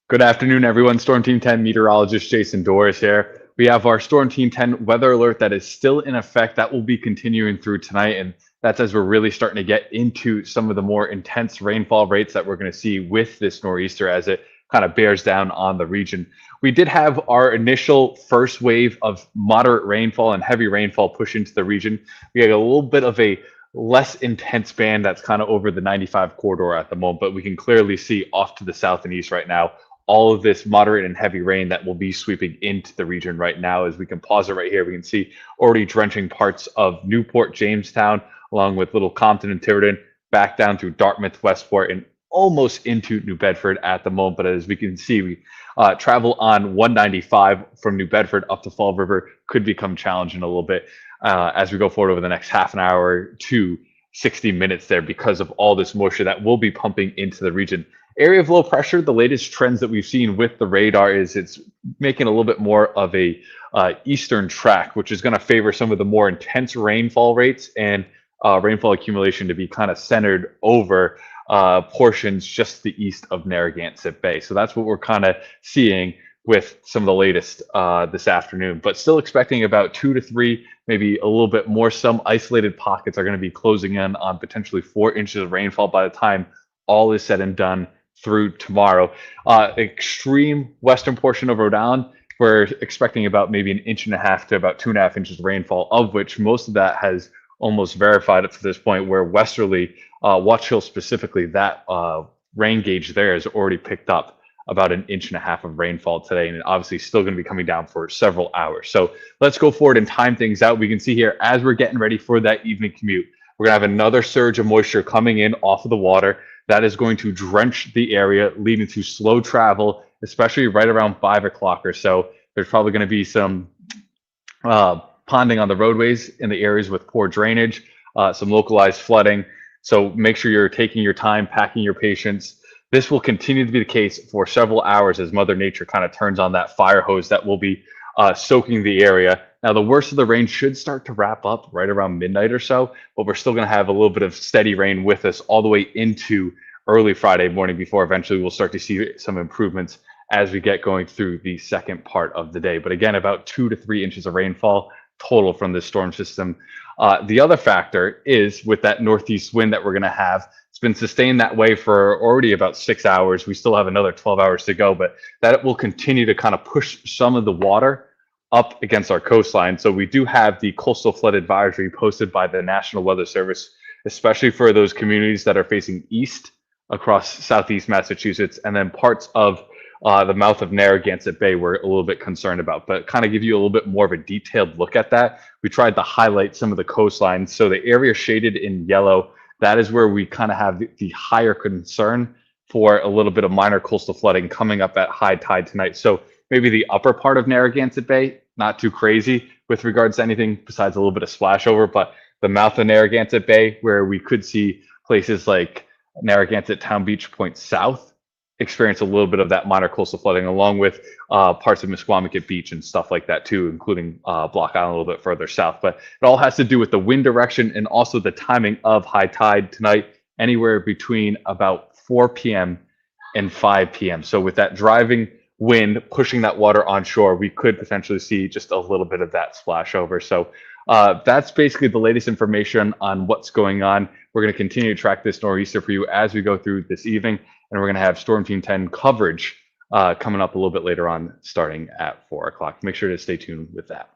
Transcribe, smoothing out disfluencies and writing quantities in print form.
Good afternoon, everyone. Storm Team 10 meteorologist Jason Doris here. We have our Storm Team 10 weather alert that is still in effect. That will be continuing through tonight. And that's as we're really starting to get into some of the more intense rainfall rates that we're going to see with this nor'easter as it kind of bears down on the region. We did have our initial first wave of moderate rainfall and heavy rainfall push into the region. We had a little bit of a less intense band that's kind of over the 95 corridor at the moment, but we can clearly see off to the south and east right now all of this moderate and heavy rain that will be sweeping into the region right now. As we can pause it right here, we can see already drenching parts of Newport, Jamestown, along with Little Compton and Tiverton, back down through Dartmouth, Westport, and almost into New Bedford at the moment. But as we can see, we travel on 195 from New Bedford up to Fall River could become challenging a little bit as we go forward over the next half an hour to 60 minutes there because of all this moisture that will be pumping into the region. Area of low pressure, the latest trends that we've seen with the radar is it's making a little bit more of a eastern track, which is going to favor some of the more intense rainfall rates and rainfall accumulation to be kind of centered over portions just the east of Narragansett Bay. So that's what we're kind of seeing with some of the latest this afternoon, but still expecting about 2 to 3, maybe a little bit more. Some isolated pockets are going to be closing in on potentially 4 inches of rainfall by the time all is said and done through tomorrow. Extreme western portion of Rhode Island, we're expecting about maybe 1.5 to about 2.5 inches of rainfall, of which most of that has almost verified up to this point, where westerly, Watch Hill specifically, that rain gauge there has already picked up about 1.5 inches of rainfall today, and obviously still going to be coming down for several hours. So let's go forward and time things out. We can see here as we're getting ready for that evening commute, we're going to have another surge of moisture coming in off of the water. That is going to drench the area, leading to slow travel, especially right around 5 o'clock or so. There's probably going to be some ponding on the roadways in the areas with poor drainage, some localized flooding. So make sure you're taking your time, packing your patience. This will continue to be the case for several hours as Mother Nature kind of turns on that fire hose that will be soaking the area. Now, the worst of the rain should start to wrap up right around midnight or so, but we're still going to have a little bit of steady rain with us all the way into early Friday morning before eventually we'll start to see some improvements as we get going through the second part of the day. But again, about 2 to 3 inches of rainfall total from this storm system. The other factor is with that northeast wind that we're going to have. It's been sustained that way for already about 6 hours. We still have another 12 hours to go, but that will continue to kind of push some of the water up against our coastline. So we do have the coastal flood advisory posted by the National Weather Service, especially for those communities that are facing east across southeast Massachusetts, and then parts of the mouth of Narragansett Bay we're a little bit concerned about. But kind of give you a little bit more of a detailed look at that, we tried to highlight some of the coastlines. So the area shaded in yellow, that is where we kind of have the higher concern for a little bit of minor coastal flooding coming up at high tide tonight. So maybe the upper part of Narragansett Bay, not too crazy with regards to anything besides a little bit of splashover, but the mouth of Narragansett Bay, where we could see places like Narragansett Town Beach Point South experience a little bit of that minor coastal flooding, along with parts of Misquamicut Beach and stuff like that too, including Block Island a little bit further south. But it all has to do with the wind direction and also the timing of high tide tonight, anywhere between about 4 p.m. and 5 p.m. So with that driving wind pushing that water onshore, we could potentially see just a little bit of that splash over. So that's basically the latest information on what's going on. We're going to continue to track this nor'easter for you as we go through this evening, and we're going to have Storm Team 10 coverage coming up a little bit later on, starting at 4 o'clock. Make sure to stay tuned with that.